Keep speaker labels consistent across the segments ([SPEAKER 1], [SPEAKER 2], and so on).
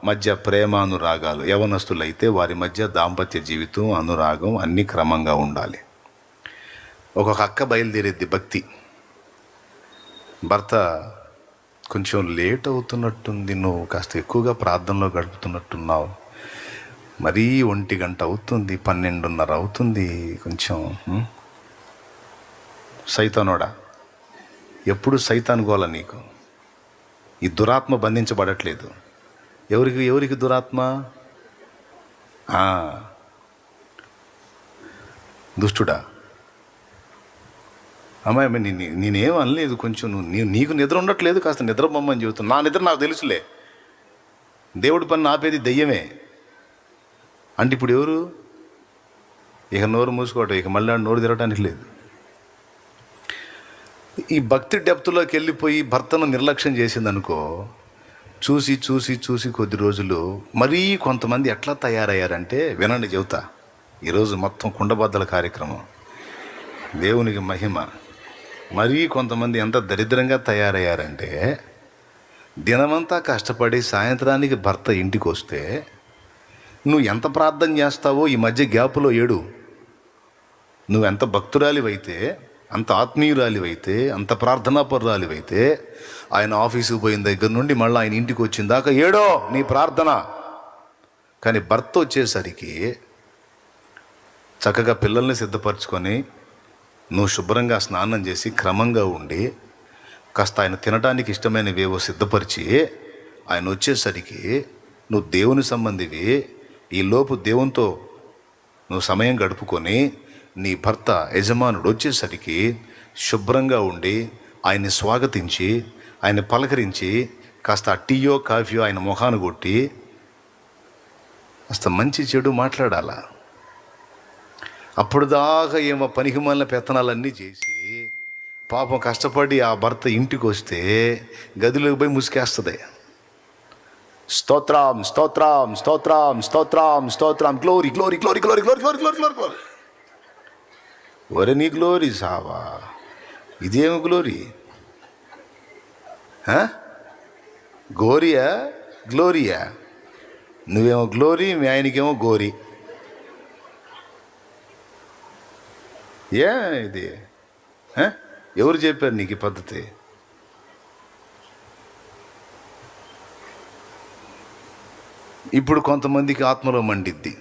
[SPEAKER 1] మధ్య ప్రేమానురాగాలు, యవనస్తులైతే వారి మధ్య దాంపత్య జీవితం, అనురాగం అన్నీ క్రమంగా ఉండాలి. ఒక్కొక్క అక్క బయలుదేరేది భక్తి. భర్త కొంచెం లేట్ అవుతున్నట్టుంది, నువ్వు కాస్త ఎక్కువగా ప్రార్థనలో గడుపుతున్నట్టున్నావు, మరీ 1 గంట అవుతుంది, 12:30 అవుతుంది, కొంచెం సైతానోడా. ఎప్పుడు సైతాన్ గోల నీకు. ఈ దురాత్మ బంధించబడట్లేదు. ఎవరికి దురాత్మ? దుష్టుడా. అమ్మాయి నేనేం అనలేదు, కొంచెం నీకు నిద్ర ఉండట్లేదు, కాస్త నిద్ర బొమ్మని చెబుతున్నా. నా నిద్ర నాకు తెలుసులే, దేవుడి పని ఆపేది దెయ్యమే అంటే ఇప్పుడు ఎవరు? ఇక నోరు మూసుకోవటం, ఇక మళ్ళీ నోరు తిరగటానికి లేదు. ఈ భక్తి డెప్త్లోకి వెళ్ళిపోయి భర్తను నిర్లక్ష్యం చేసిందనుకో, చూసి చూసి చూసి కొద్ది రోజులు మరీ కొంతమంది ఎట్లా తయారయ్యారంటే, వినండి చెబుతా. ఈరోజు మొత్తం కుండబద్దల కార్యక్రమం, దేవునికి మహిమ. మరీ కొంతమంది ఎంత దరిద్రంగా తయారయ్యారంటే, దినమంతా కష్టపడి సాయంత్రానికి భర్త ఇంటికి వస్తే నువ్వు ఎంత ప్రార్థన చేస్తావో ఈ మధ్య గ్యాపులో ఏడు. నువ్వెంత భక్తురాలివైతే, అంత ఆత్మీయురాలివైతే, అంత ప్రార్థనాపరురాలివైతే, ఆయన ఆఫీసుకు పోయిన దగ్గర నుండి మళ్ళీ ఆయన ఇంటికి వచ్చిన దాకా ఏడో నీ ప్రార్థన. కానీ భర్త వచ్చేసరికి చక్కగా పిల్లల్ని సిద్ధపరచుకొని నువ్వు శుభ్రంగా స్నానం చేసి క్రమంగా ఉండి కాస్త ఆయన తినడానికి ఇష్టమైనవేవో సిద్ధపరిచి ఆయన వచ్చేసరికి నువ్వు దేవుని సంబంధివి. ఈలోపు దేవునితో నువ్వు సమయం గడుపుకొని నీ భర్త యజమానుడు వచ్చేసరికి శుభ్రంగా ఉండి ఆయన్ని స్వాగతించి ఆయన పలకరించి కాస్త టీయో కాఫీయో ఆయన మొహాన్ని కొట్టి కాస్త మంచి చెడు మాట్లాడాలా. అప్పుడు దాకా ఏమో పనికిమాలిన పెత్తనాలన్నీ చేసి పాపం కష్టపడి ఆ భర్త ఇంటికి వస్తే గదిలోకి పోయి ముసుకేస్తుంది. స్తోత్రం స్తోత్రం స్తోత్రం స్తోత్రం స్తోత్రం, glory glory glory glory glory glory glory glory glory. ఒరే నీ గ్లోరీ సావా, ఇదేమో గ్లోరీ? గోరియా గ్లోరియా? నువ్వేమో గ్లోరీ, మీ ఆయనకేమో గోరీ. ఇది ఎవరు చెప్పారు నీకు ఈ పద్ధతి? ఇప్పుడు కొంతమందికి ఆత్మలో మండిద్ది.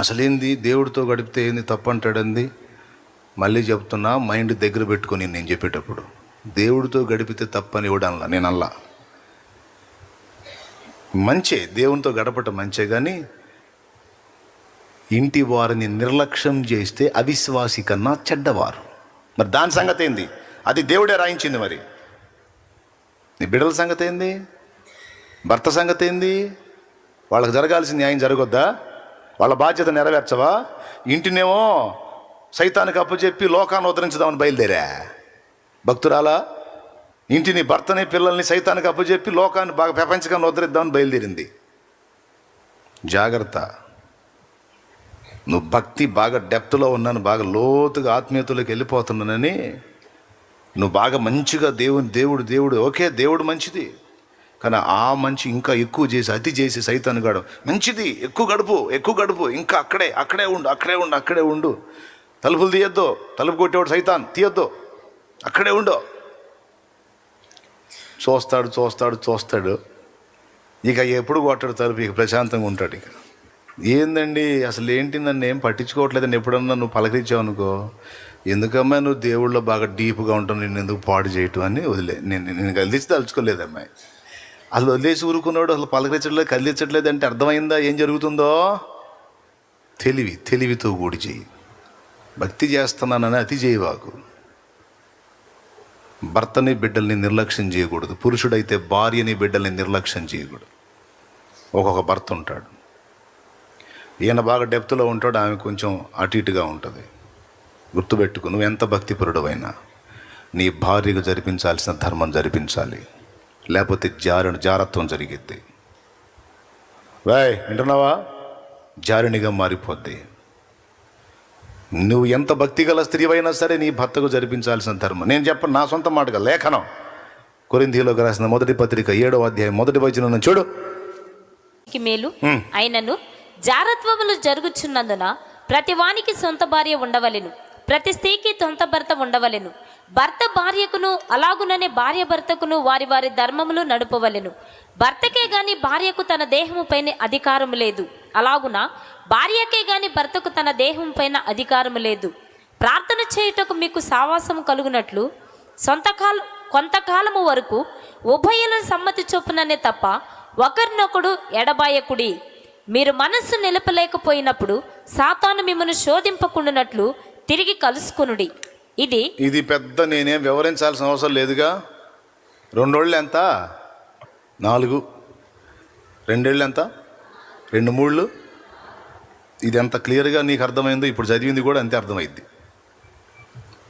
[SPEAKER 1] అసలేంది దేవుడితో గడిపితే ఏంది తప్పు అంటాడంది. మళ్ళీ చెప్తున్నా, మైండ్ దగ్గర పెట్టుకొని నేను చెప్పేటప్పుడు, దేవుడితో గడిపితే తప్పని ఇవ్వడంలా నేను అల్లా. మంచే, దేవునితో గడపటం మంచే, కానీ ఇంటి వారిని నిర్లక్ష్యం చేస్తే అవిశ్వాసి కన్నా చెడ్డవారు. మరి దాని సంగతి ఏంది? అది దేవుడే రాయించింది. మరి నీ బిడ్డల సంగతి ఏంది? భర్త సంగతి ఏంది? వాళ్ళకి జరగాల్సిన న్యాయం జరగొద్దా? వాళ్ళ బాధ్యత నెరవేర్చవా? ఇంటినేమో సైతానికి అప్పచెప్పి లోకాన్ని ఉద్ధరించుదామని బయలుదేరా భక్తురాలా. ఇంటిని, భర్తని, పిల్లల్ని సైతానికి అప్పచెప్పి లోకాన్ని బాగా ప్రపంచకాన్ని ఉద్ధరిద్దామని బయలుదేరింది. జాగ్రత్త. నువ్వు భక్తి బాగా డెప్త్లో ఉన్నాను, బాగా లోతుగా ఆత్మీయతలోకి వెళ్ళిపోతున్నానని నువ్వు బాగా మంచిగా దేవుడు దేవుడు ఓకే, దేవుడు మంచిది, కానీ ఆ మంచి ఇంకా ఎక్కువ చేసి అతి చేసి సైతాను గాడు మంచిది, ఎక్కువ గడుపు, ఇంకా అక్కడే ఉండు, తలుపులు తీయొద్దు, తలుపు కొట్టేవాడు సైతాన్, తీయొద్దు, అక్కడే ఉండు. చూస్తాడు, ఇక ఎప్పుడు కొట్టాడు తలుపు, ఇక ప్రశాంతంగా ఉంటాడు. ఇక ఏందండి అసలు ఏంటి, నన్ను ఏం పట్టించుకోవట్లేదని ఎప్పుడన్నా నువ్వు పలకరించావు అనుకో, ఎందుకమ్మా నువ్వు దేవుళ్ళలో బాగా డీప్గా ఉంటావు, నేను ఎందుకు పాడు చేయటం అని నేను కదిలించి తలుచుకోలేదు అమ్మాయి. అసలు వదిలేసి ఊరుకున్నాడు, అసలు పలకరించట్లేదు, కదిలించట్లేదు అంటే అర్థమైందా ఏం జరుగుతుందో? తెలివితో కూడి చెయ్యి. భక్తి చేస్తున్నానని అతి చేయవాకు. భర్తని బిడ్డల్ని నిర్లక్ష్యం చేయకూడదు. పురుషుడైతే భార్యని బిడ్డల్ని నిర్లక్ష్యం చేయకూడదు. ఒక్కొక్క భర్త ఉంటాడు, ఈయన బాగా డెప్త్లో ఉంటాడు, ఆమె కొంచెం అటు ఇటుగా ఉంటుంది. గుర్తుపెట్టుకు, నువ్వు ఎంత భక్తిపరుడవైనా నీ భార్యకు జరిపించాల్సిన ధర్మం జరిపించాలి, లేకపోతే జారత్వం జరిగిద్ది. వింటున్నావా? జారినిగా మారిపోద్ది. నువ్వు ఎంత భక్తి గల స్త్రీవైనా సరే నీ భర్తకు జరిపించాల్సిన ధర్మం, నేను చెప్పను, నా సొంత మాటగా లేఖనం, కొరింథీయులకు రాసిన మొదటి పత్రిక 7వ అధ్యాయం 1వ వచనం చూడు.
[SPEAKER 2] మేలు అయినను జారత్వములు జరుగుచున్నందున ప్రతి వానికి సొంత భార్య ఉండవలెను, ప్రతి స్త్రీకి సొంత భర్త ఉండవలెను. భర్త భార్యకును అలాగుననే భార్య భర్తకును వారి వారి ధర్మములు నడుపవలెను. భర్తకే గాని భార్యకు తన దేహము పైన అధికారము లేదు, అలాగున భార్యకే గాని భర్తకు తన దేహం పైన అధికారము లేదు. ప్రార్థన చేయుటకు మీకు సావాసము కలుగునట్లు కొంతకాలము వరకు ఉభయుల సమ్మతి చొప్పుననే తప్ప ఒకరినొకడు ఎడబాయకుడి. మీరు మనస్సు నిలపలేకపోయినప్పుడు సాతాను మిమ్మల్ని శోధింపకుండానట్లు తిరిగి కలుసుకునుడి.
[SPEAKER 1] ఇది పెద్ద నేనేం వివరించాల్సిన అవసరం లేదుగా. 2 రోజులు ఎంత? 4. 2 ఏళ్ళు ఎంత? 2 3. ఇది ఎంత క్లియర్గా నీకు అర్థమైందో ఇప్పుడు చదివింది కూడా అంతే అర్థమైంది.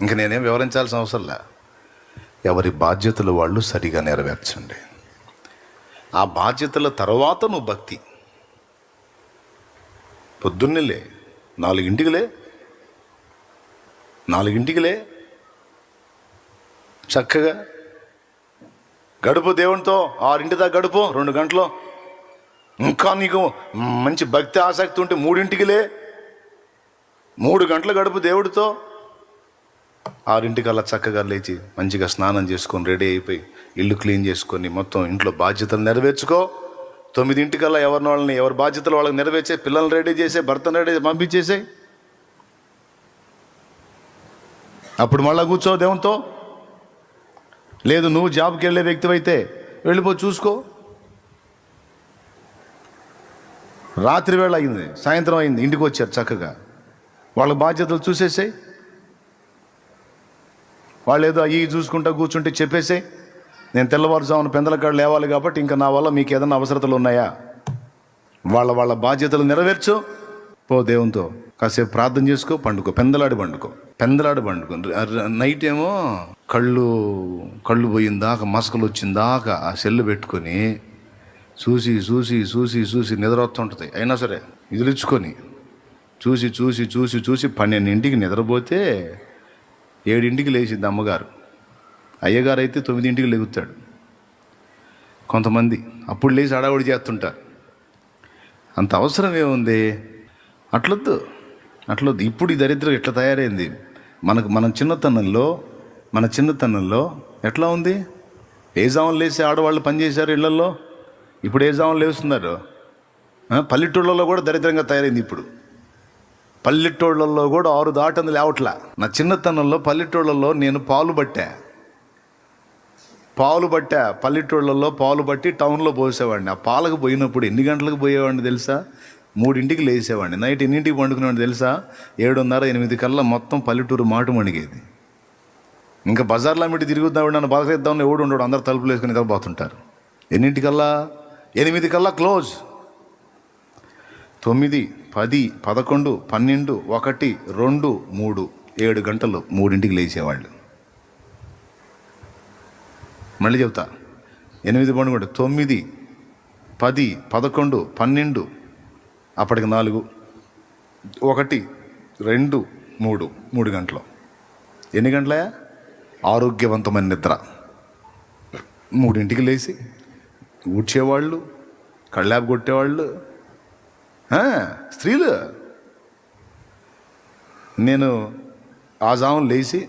[SPEAKER 1] ఇంక నేనేం వివరించాల్సిన అవసరం లే. ఎవరి బాధ్యతలు వాళ్ళు సరిగా నెరవేర్చండి. ఆ బాధ్యతల తర్వాత నువ్వు భక్తి. పొద్దున్నేలే 4ంటికి లే, చక్కగా గడుపు దేవునితో. 6 దాకా గడుపు, 2 గంటలు. ఇంకా నీకు మంచి భక్తి ఆసక్తి ఉంటే 3ంటికి లే, 3 గంటలు గడుపు దేవుడితో. 6 చక్కగా లేచి మంచిగా స్నానం చేసుకొని రెడీ అయిపోయి ఇల్లు క్లీన్ చేసుకొని మొత్తం ఇంట్లో బాధ్యతలు నెరవేర్చుకో. 9 ఎవరి బాధ్యతలు వాళ్ళకి నెరవేర్చే, పిల్లల్ని రెడీ చేసే, భర్తను రెడీ పంపించేసే. అప్పుడు మళ్ళా కూర్చో దేవునితో. లేదు నువ్వు జాబ్కి వెళ్ళే వ్యక్తివైతే వెళ్ళిపో, చూసుకో. రాత్రి వేళ అయింది, సాయంత్రం అయింది, ఇంటికి వచ్చారు చక్కగా, వాళ్ళ బాధ్యతలు చూసేసాయి. వాళ్ళు ఏదో అయ్యి చూసుకుంటా కూర్చుంటే చెప్పేసాయి, నేను తెల్లవారుజామున పెందలకాడ లేవాలి కాబట్టి ఇంకా నా వల్ల మీకు ఏదైనా అవసరతలు ఉన్నాయా? వాళ్ళ బాధ్యతలు నెరవేర్చు, పో దేవునితో కాసేపు ప్రార్థన చేసుకో, పెందలాడి పండుకో. నైట్ ఏమో కళ్ళు పోయిందాక, మసకలు వచ్చిందాక ఆ సెల్లు పెట్టుకొని చూసి చూసి చూసి చూసి నిద్ర వస్తుంటుంది. అయినా సరే ఇదిలిచ్చుకొని చూసి 12ంటికి నిద్రపోతే 7ంటికి లేచింది అమ్మగారు. అయ్యగారు అయితే 9ంటికి లేగుతాడు. కొంతమంది అప్పుడు లేచి హడావుడి చేస్తుంటారు. అంత అవసరం ఏముంది? అట్లొద్దు. ఇప్పుడు ఈ దరిద్రం ఎట్లా తయారైంది. మన చిన్నతనంలో ఎట్లా ఉంది? ఏ జాములు లేసి ఆడవాళ్ళు పనిచేశారు ఇళ్లలో. ఇప్పుడు ఏ జాములు లేస్తున్నారు? పల్లెటూళ్ళలో కూడా దరిద్రంగా తయారైంది. ఇప్పుడు పల్లెటూళ్ళల్లో కూడా 6 దాటంది లేవట్లా. నా చిన్నతనంలో పల్లెటూళ్ళల్లో నేను పాలు పట్టా. పల్లెటూళ్ళల్లో పాలు పట్టి టౌన్లో పోసేవాడిని. ఆ పాలకు పోయినప్పుడు ఎన్ని గంటలకు పోయేవాడిని తెలుసా? 3ంటికి లేసేవాడిని. నైట్ ఎన్నింటికి పండుకునేవాడిని తెలుసా? 7:30-8 కల్లా మొత్తం పల్లెటూరు మాటు మణిగేది. ఇంకా బజార్లో మిట్టి తిరుగుద్దాం, నన్ను బలసేద్దామని ఎవడు ఉండడు, అందరు తలుపులు వేసుకుని నిద్రపోతుంటారు. ఎన్నింటికల్లా? 8 కల్లా క్లోజ్. 9, 10, 11, 12, 1, 2, 3, 7 గంటలు 3ంటికి లేచేవాళ్ళు. మళ్ళీ చెప్తా, 8 పండుగ 9, 10, 11, 12, అప్పటికి 4, 1, 2, 3 గంటలు. ఎన్ని గంటలయా? ఆరోగ్యవంతమైన నిద్ర. 3ంటికి లేచి ఊడ్చేవాళ్ళు, కళ్ళాపు కొట్టేవాళ్ళు స్త్రీలు. నేను ఆ జామున లేచి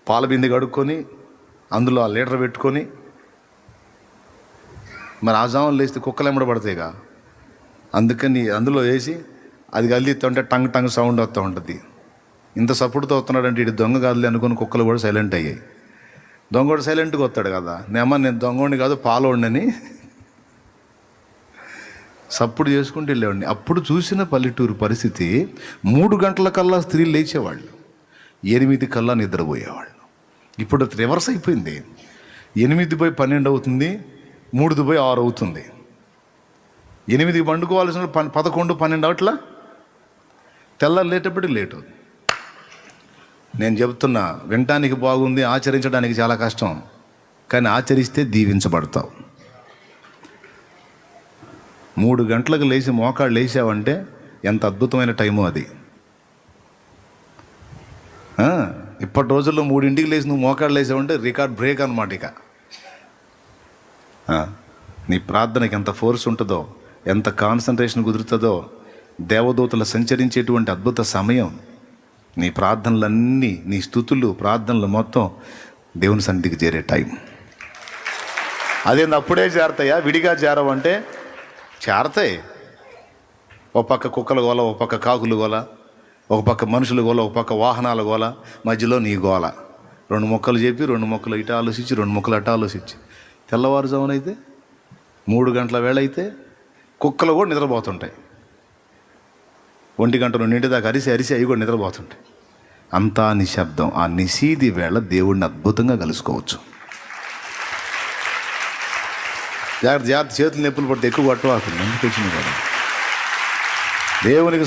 [SPEAKER 1] పాల బిందె కడుక్కొని అందులో ఆ లీటర్ పెట్టుకొని, మరి ఆ జామున లేస్తే కుక్కలు ఎమ్మడబడతాయిగా, అందుకని అందులో వేసి అది కలిదిస్తుంటే టంగ్ సౌండ్ వస్తూ ఉంటుంది. ఇంత సపోర్ట్తో వస్తున్నాడంటే ఇటు దొంగ కాదులే అనుకుని కుక్కలు కూడా సైలెంట్ అయ్యాయి. దొంగ కూడా సైలెంట్గా వస్తాడు కదా. నేను దొంగోడిని కాదు పాలోడిని సప్పుడు చేసుకుంటూ వెళ్ళేవాడిని. అప్పుడు చూసిన పల్లెటూరు పరిస్థితి, 3 గంటలకల్లా స్త్రీలు లేచేవాళ్ళు, 8 కల్లా నిద్రపోయేవాళ్ళు. ఇప్పుడు రివర్స్ అయిపోయింది. 8-12 అవుతుంది, 3-6 అవుతుంది. 8కి పండుకోవాల్సిన 11-12 అవట్లా, తెల్లారు లేటప్పటికి లేటు. నేను చెబుతున్నా, వినటానికి బాగుంది, ఆచరించడానికి చాలా కష్టం. కానీ ఆచరిస్తే దీవించబడతావు. 3 గంటలకు లేచి మోకాళ్ళు లేచావంటే ఎంత అద్భుతమైన టైము అది. ఇప్పటి రోజుల్లో 3ంటికి లేచి నువ్వు మోకాళ్ళు లేచావంటే రికార్డ్ బ్రేక్ అనమాట. ఇక నీ ప్రార్థనకి ఎంత ఫోర్స్ ఉంటుందో, ఎంత కాన్సన్ట్రేషన్ కుదురుతుందో, దేవదూతలు సంచరించేటువంటి అద్భుత సమయం, నీ ప్రార్థనలన్నీ, నీ స్తుతులు ప్రార్థనలు మొత్తం దేవుని సన్నిధికి చేరే టైం. అదేంది అప్పుడే చేరతాయా, విడిగా చేరవంటే చేరతాయి. ఒక పక్క కుక్కల గోల, ఒక పక్క కాకులు గోల, ఒక పక్క మనుషుల గోల, ఒక పక్క వాహనాల గోల, మధ్యలో నీ గోల. 2 మొక్కలు చెప్పి 2 మొక్కలు ఇటు ఆలోచించి 2 మొక్కలు అటు ఆలోచించి తెల్లవారుజామునైతే 3 గంటల వేళ అయితే కుక్కలు కూడా నిద్రపోతుంటాయి. 1 గంట 2 దాకా అరిసి అవి కూడా నిద్రపోతుంటాయి. అంతా నిశ్శబ్దం. ఆ నిశీది వేళ దేవుడిని అద్భుతంగా కలుసుకోవచ్చు. జాగ్రత్త, చేతులు నొప్పులు పడితే ఎక్కువ పట్టవాకు. ఎందుకు వచ్చింది కదా దేవునికి